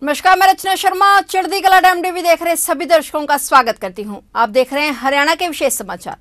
नमस्कार, मैं रचना शर्मा चढ़ती कला टाइम टीवी देख रहे सभी दर्शकों का स्वागत करती हूं। आप देख रहे हैं हरियाणा के विशेष समाचार।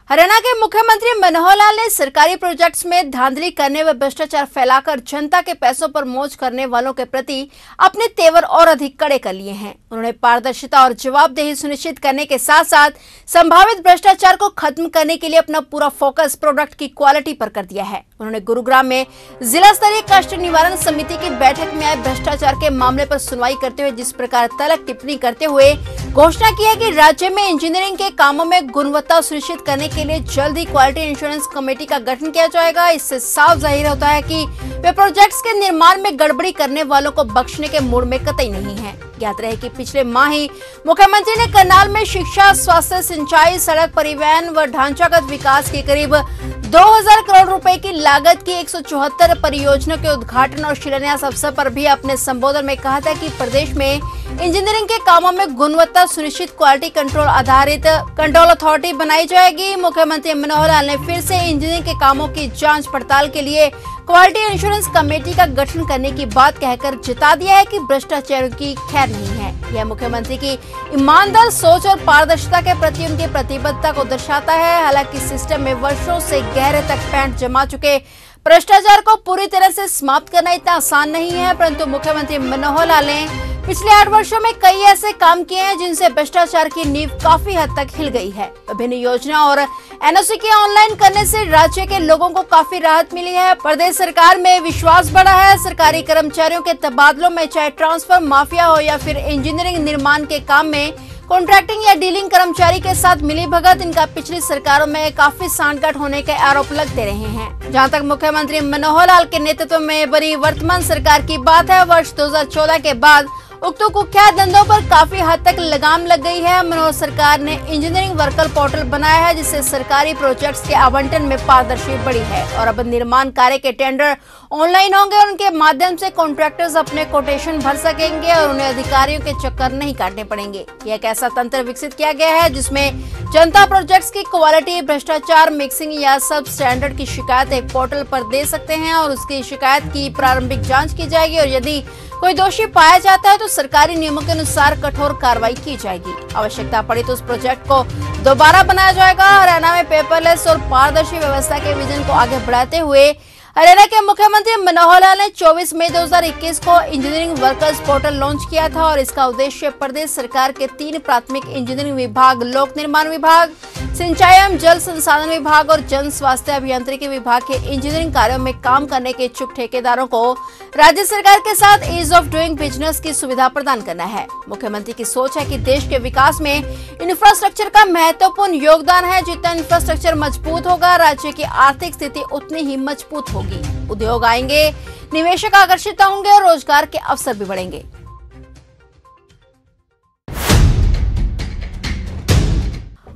हरियाणा के मुख्यमंत्री मनोहर लाल ने सरकारी प्रोजेक्ट्स में धांधली करने व भ्रष्टाचार फैलाकर जनता के पैसों पर मौज करने वालों के प्रति अपने तेवर और अधिक कड़े कर लिए हैं। उन्होंने पारदर्शिता और जवाबदेही सुनिश्चित करने के साथ साथ संभावित भ्रष्टाचार को खत्म करने के लिए अपना पूरा फोकस प्रोडक्ट की क्वालिटी पर कर दिया है। उन्होंने गुरुग्राम में जिला स्तरीय कष्ट निवारण समिति की बैठक में आए भ्रष्टाचार के मामले पर सुनवाई करते हुए जिस प्रकार तलक टिप्पणी करते हुए घोषणा की है कि राज्य में इंजीनियरिंग के कामों में गुणवत्ता सुनिश्चित करने के लिए जल्द ही क्वालिटी इंश्योरेंस कमेटी का गठन किया जाएगा। इससे साफ जाहिर होता है कि वे प्रोजेक्ट्स के निर्माण में गड़बड़ी करने वालों को बख्शने के मूड में कतई नहीं है। ज्ञात रहे कि पिछले माह ही मुख्यमंत्री ने करनाल में शिक्षा, स्वास्थ्य, सिंचाई, सड़क परिवहन व ढांचागत विकास के करीब 2000 करोड़ रुपए की लागत की 174 परियोजनाओं के उद्घाटन और शिलान्यास अवसर पर भी अपने संबोधन में कहा था कि प्रदेश में इंजीनियरिंग के कामों में गुणवत्ता सुनिश्चित क्वालिटी कंट्रोल आधारित कंट्रोल अथॉरिटी बनाई जाएगी। मुख्यमंत्री मनोहर लाल ने फिर से इंजीनियरिंग के कामों की जांच पड़ताल के लिए क्वालिटी इंश्योरेंस कमेटी का गठन करने की बात कहकर जता दिया है कि भ्रष्टाचार की खैर नहीं है। यह मुख्यमंत्री की ईमानदार सोच और पारदर्शिता के प्रति उनकी प्रतिबद्धता को दर्शाता है। हालांकि सिस्टम में वर्षों से गहरे तक पैंट जमा चुके भ्रष्टाचार को पूरी तरह से समाप्त करना इतना आसान नहीं है, परंतु मुख्यमंत्री मनोहर लाल ने पिछले 8 वर्षों में कई ऐसे काम किए हैं जिनसे भ्रष्टाचार की नींव काफी हद तक हिल गई है। विभिन्न योजना और एनओसी के ऑनलाइन करने से राज्य के लोगों को काफी राहत मिली है। प्रदेश सरकार में विश्वास बढ़ा है। सरकारी कर्मचारियों के तबादलों में चाहे ट्रांसफर माफिया हो या फिर इंजीनियरिंग निर्माण के काम में कॉन्ट्रैक्टिंग या डीलिंग कर्मचारी के साथ मिली भगत, इनका पिछली सरकारों में काफी सांठगांठ होने के आरोप लगते रहे हैं। जहां तक मुख्यमंत्री मनोहर लाल के नेतृत्व में बनी वर्तमान सरकार की बात है, वर्ष 2014 के बाद उक्त कुख्यात धंधों पर काफी हद तक लगाम लग गई है। मनोहर सरकार ने इंजीनियरिंग वर्कर पोर्टल बनाया है जिससे सरकारी प्रोजेक्ट्स के आवंटन में पारदर्शी बढ़ी है और अब निर्माण कार्य के टेंडर ऑनलाइन होंगे और उनके माध्यम से कॉन्ट्रैक्टर्स अपने कोटेशन भर सकेंगे और उन्हें अधिकारियों के चक्कर नहीं काटने पड़ेंगे। यह एक ऐसा तंत्र विकसित किया गया है जिसमें जनता प्रोजेक्ट्स की क्वालिटी, भ्रष्टाचार, मिक्सिंग या सब स्टैंडर्ड की शिकायत एक पोर्टल पर दे सकते हैं और उसकी शिकायत की प्रारंभिक जाँच की जाएगी और यदि कोई दोषी पाया जाता है तो सरकारी नियमों के अनुसार कठोर कार्रवाई की जाएगी। आवश्यकता पड़ी तो उस प्रोजेक्ट को दोबारा बनाया जाएगा। हरियाणा में पेपरलेस और पारदर्शी व्यवस्था के विजन को आगे बढ़ाते हुए हरियाणा के मुख्यमंत्री मनोहर लाल ने 24 मई 2021 को इंजीनियरिंग वर्कर्स पोर्टल लॉन्च किया था और इसका उद्देश्य प्रदेश सरकार के 3 प्राथमिक इंजीनियरिंग विभाग, लोक निर्माण विभाग, सिंचाई एवं जल संसाधन विभाग और जन स्वास्थ्य अभियांत्रिकी विभाग के इंजीनियरिंग कार्यों में काम करने के इच्छुक ठेकेदारों को राज्य सरकार के साथ ईज ऑफ डूइंग बिजनेस की सुविधा प्रदान करना है। मुख्यमंत्री की सोच है कि देश के विकास में इंफ्रास्ट्रक्चर का महत्वपूर्ण योगदान है। जितना इंफ्रास्ट्रक्चर मजबूत होगा, राज्य की आर्थिक स्थिति उतनी ही मजबूत होगी। उद्योग आएंगे, निवेशक आकर्षित होंगे और रोजगार के अवसर भी बढ़ेंगे।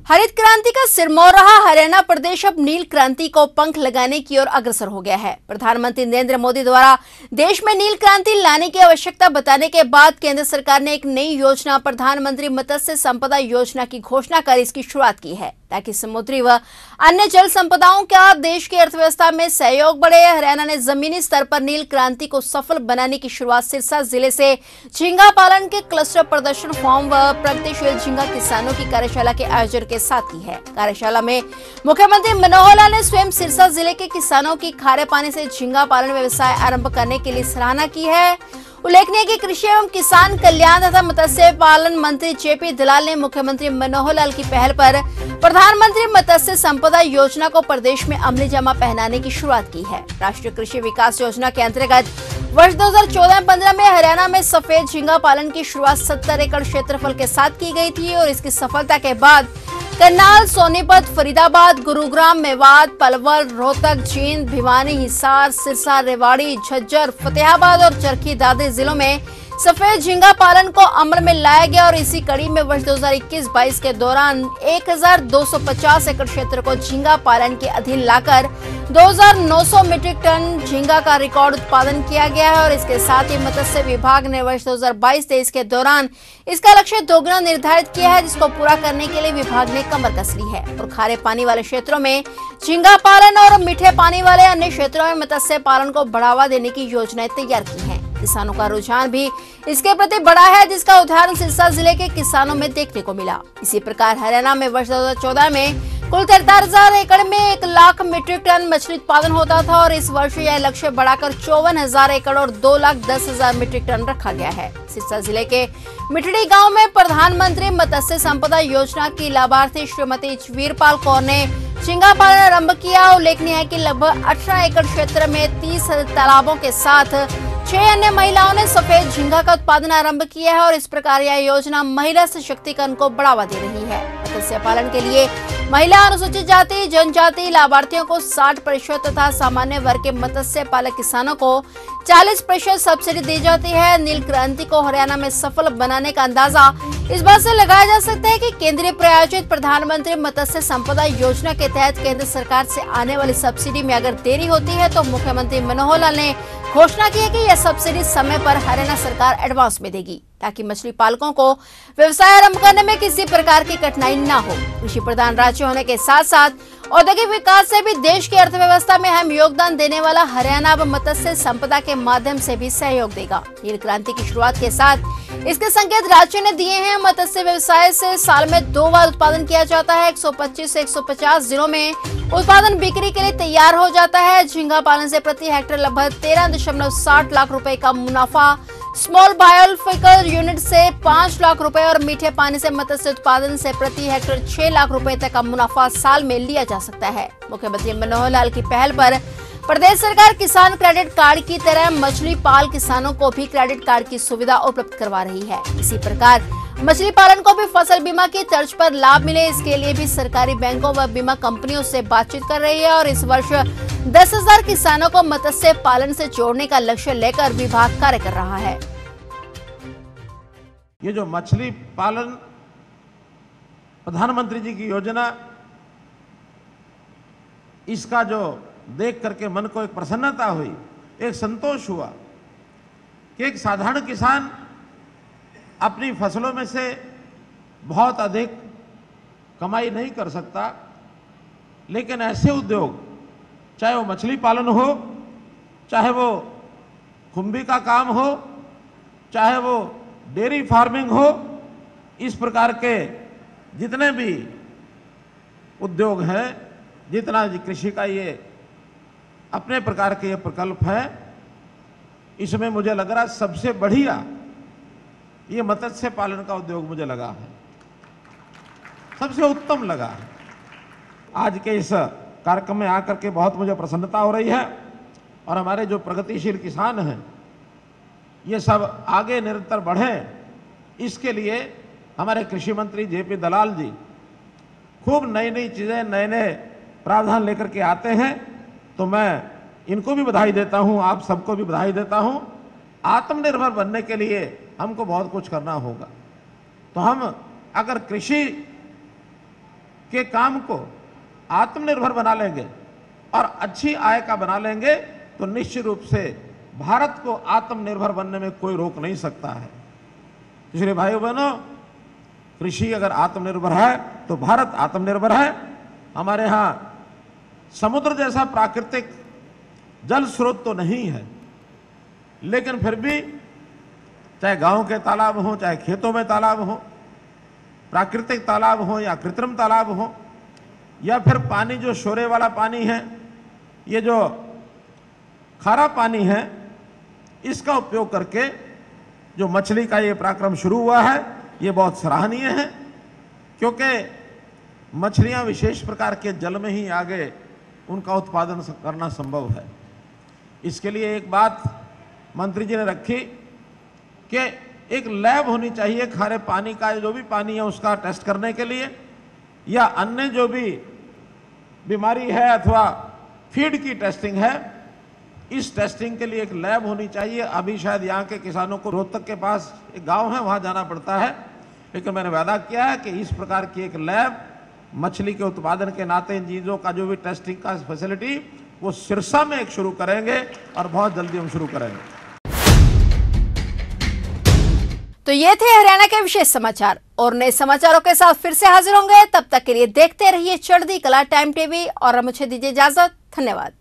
हरित क्रांति का सिरमौर रहा हरियाणा प्रदेश अब नील क्रांति को पंख लगाने की ओर अग्रसर हो गया है। प्रधानमंत्री नरेंद्र मोदी द्वारा देश में नील क्रांति लाने की आवश्यकता बताने के बाद केंद्र सरकार ने एक नई योजना, प्रधानमंत्री मत्स्य संपदा योजना की घोषणा कर इसकी शुरुआत की है ताकि समुद्री व अन्य जल संपदाओं का देश की अर्थव्यवस्था में सहयोग बढ़े। हरियाणा ने जमीनी स्तर पर नील क्रांति को सफल बनाने की शुरुआत सिरसा जिले से झींगा पालन के क्लस्टर प्रदर्शन फार्म व प्रगतिशील झींगा किसानों की कार्यशाला के आयोजन के साथ की है। कार्यशाला में मुख्यमंत्री मनोहर लाल ने स्वयं सिरसा जिले के किसानों की खारे पानी से झींगा पालन व्यवसाय आरंभ करने के लिए सराहना की है। उल्लेखनीय कि कृषि एवं किसान कल्याण तथा मत्स्य पालन मंत्री जेपी दलाल ने मुख्यमंत्री मनोहर लाल की पहल पर प्रधानमंत्री मत्स्य संपदा योजना को प्रदेश में अमली जामा पहनाने की शुरुआत की है। राष्ट्रीय कृषि विकास योजना के अंतर्गत वर्ष 2014-15 में हरियाणा में सफेद झींगा पालन की शुरुआत 70 एकड़ क्षेत्रफल के साथ की गई थी और इसकी सफलता के बाद करनाल, सोनीपत, फरीदाबाद, गुरुग्राम, मेवात, पलवल, रोहतक, जींद, भिवानी, हिसार, सिरसा, रेवाड़ी, झज्जर, फतेहाबाद और चरखी दादरी जिलों में सफेद झींगा पालन को अमल में लाया गया और इसी कड़ी में वर्ष 2021-22 के दौरान 1250 एकड़ क्षेत्र को झींगा पालन के अधीन लाकर 2900 मीट्रिक टन झींगा का रिकॉर्ड उत्पादन किया गया है और इसके साथ ही मत्स्य विभाग ने वर्ष 2022-23 के दौरान इसका लक्ष्य दोगुना निर्धारित किया है, जिसको पूरा करने के लिए विभाग ने कमर कस ली है और खारे पानी वाले क्षेत्रों में झींगा पालन और मीठे पानी वाले अन्य क्षेत्रों में मत्स्य पालन को बढ़ावा देने की योजनाएं तैयार की हैं। किसानों का रुझान भी इसके प्रति बढ़ा है, जिसका उदाहरण सिरसा जिले के किसानों में देखने को मिला। इसी प्रकार हरियाणा में वर्ष 2014 में कुल 43,000 एकड़ में 1 लाख मीट्रिक टन मछली उत्पादन होता था और इस वर्ष यह लक्ष्य बढ़ाकर 54,000 एकड़ और 2,10,000 मीट्रिक टन रखा गया है। सिरसा जिले के मिठड़ी गांव में प्रधानमंत्री मत्स्य संपदा योजना की लाभार्थी श्रीमती वीरपाल कौर ने झींगा पालन आरंभ किया। उल्लेखनीय है कि लगभग 18 एकड़ क्षेत्र में 30 तालाबों के साथ 6 अन्य महिलाओं ने सफेद झींगा का उत्पादन आरंभ किया है और इस प्रकार यह योजना महिला सशक्तिकरण को बढ़ावा दे रही है। मत्स्य पालन के लिए महिला, अनुसूचित जाति, जनजाति लाभार्थियों को 60% तथा सामान्य वर्ग के मत्स्य पालक किसानों को 40% सब्सिडी दी जाती है। नील क्रांति को हरियाणा में सफल बनाने का अंदाजा इस बात से लगाया जा सकता है कि केंद्रीय प्रायोजित प्रधानमंत्री मत्स्य संपदा योजना के तहत केंद्र सरकार से आने वाली सब्सिडी में अगर देरी होती है तो मुख्यमंत्री मनोहर लाल ने घोषणा की है कि यह सब्सिडी समय पर हरियाणा सरकार एडवांस में देगी, ताकि मछली पालकों को व्यवसाय आरंभ करने में किसी प्रकार की कठिनाई न हो। कृषि प्रधान राज्य होने के साथ साथ औद्योगिक विकास से भी देश की अर्थव्यवस्था में अहम योगदान देने वाला हरियाणा अब मत्स्य संपदा के माध्यम से भी सहयोग देगा। नील क्रांति की शुरुआत के साथ इसके संकेत राज्य ने दिए हैं। मत्स्य व्यवसाय से साल में 2 बार उत्पादन किया जाता है। 125 से 150 जिलों में उत्पादन बिक्री के लिए तैयार हो जाता है। झींगा पालन से प्रति हेक्टेयर लगभग 13.60 लाख रुपए का मुनाफा, स्मॉल बायोफ्यूल यूनिट से 5 लाख रुपए और मीठे पानी से मत्स्य उत्पादन से प्रति हेक्टेयर 6 लाख रुपए तक का मुनाफा साल में लिया जा सकता है। मुख्यमंत्री मनोहर लाल की पहल पर प्रदेश सरकार किसान क्रेडिट कार्ड की तरह मछली पाल किसानों को भी क्रेडिट कार्ड की सुविधा उपलब्ध करवा रही है। इसी प्रकार मछली पालन को भी फसल बीमा की तर्ज पर लाभ मिले, इसके लिए भी सरकारी बैंकों व बीमा कंपनियों से बातचीत कर रही है और इस वर्ष 10,000 किसानों को मत्स्य पालन से जोड़ने का लक्ष्य लेकर विभाग कार्य कर रहा है। ये जो मछली पालन प्रधानमंत्री जी की योजना, इसका जो देख करके मन को एक प्रसन्नता हुई, एक संतोष हुआ कि एक साधारण किसान अपनी फसलों में से बहुत अधिक कमाई नहीं कर सकता, लेकिन ऐसे उद्योग, चाहे वो मछली पालन हो, चाहे वो खुम्बी का काम हो, चाहे वो डेयरी फार्मिंग हो, इस प्रकार के जितने भी उद्योग हैं, जितना कृषि का ये अपने प्रकार के ये प्रकल्प है, इसमें मुझे लग रहा सबसे बढ़िया ये मत्स्य पालन का उद्योग मुझे लगा है, सबसे उत्तम लगा है। आज के इस कार्यक्रम में आकर के बहुत मुझे प्रसन्नता हो रही है और हमारे जो प्रगतिशील किसान हैं ये सब आगे निरंतर बढ़ें, इसके लिए हमारे कृषि मंत्री जेपी दलाल जी खूब नई नई चीज़ें, नए नए प्रावधान लेकर के आते हैं, तो मैं इनको भी बधाई देता हूं, आप सबको भी बधाई देता हूं। आत्मनिर्भर बनने के लिए हमको बहुत कुछ करना होगा। तो हम अगर कृषि के काम को आत्मनिर्भर बना लेंगे और अच्छी आय का बना लेंगे तो निश्चित रूप से भारत को आत्मनिर्भर बनने में कोई रोक नहीं सकता है। इसलिए भाइयों बहनों, कृषि अगर आत्मनिर्भर है तो भारत आत्मनिर्भर है। हमारे यहाँ समुद्र जैसा प्राकृतिक जल स्रोत तो नहीं है, लेकिन फिर भी चाहे गांव के तालाब हो, चाहे खेतों में तालाब हो, प्राकृतिक तालाब हो या कृत्रिम तालाब हो, या फिर पानी जो शोरे वाला पानी है, ये जो खारा पानी है, इसका उपयोग करके जो मछली का ये पराक्रम शुरू हुआ है, ये बहुत सराहनीय है, क्योंकि मछलियां विशेष प्रकार के जल में ही आगे उनका उत्पादन करना संभव है। इसके लिए एक बात मंत्री जी ने रखी कि एक लैब होनी चाहिए खारे पानी का, जो भी पानी है उसका टेस्ट करने के लिए, या अन्य जो भी बीमारी है अथवा फीड की टेस्टिंग है, इस टेस्टिंग के लिए एक लैब होनी चाहिए। अभी शायद यहाँ के किसानों को रोहतक के पास एक गांव है, वहाँ जाना पड़ता है, लेकिन मैंने वादा किया है कि इस प्रकार की एक लैब मछली के उत्पादन के नाते इन चीज़ों का जो भी टेस्टिंग का फैसिलिटी वो सिरसा में एक शुरू करेंगे और बहुत जल्दी हम शुरू करेंगे। तो ये थे हरियाणा के विशेष समाचार, और नए समाचारों के साथ फिर से हाजिर होंगे। तब तक के लिए देखते रहिए चढ़ती कला टाइम टीवी, और मुझे दीजिए इजाजत। धन्यवाद।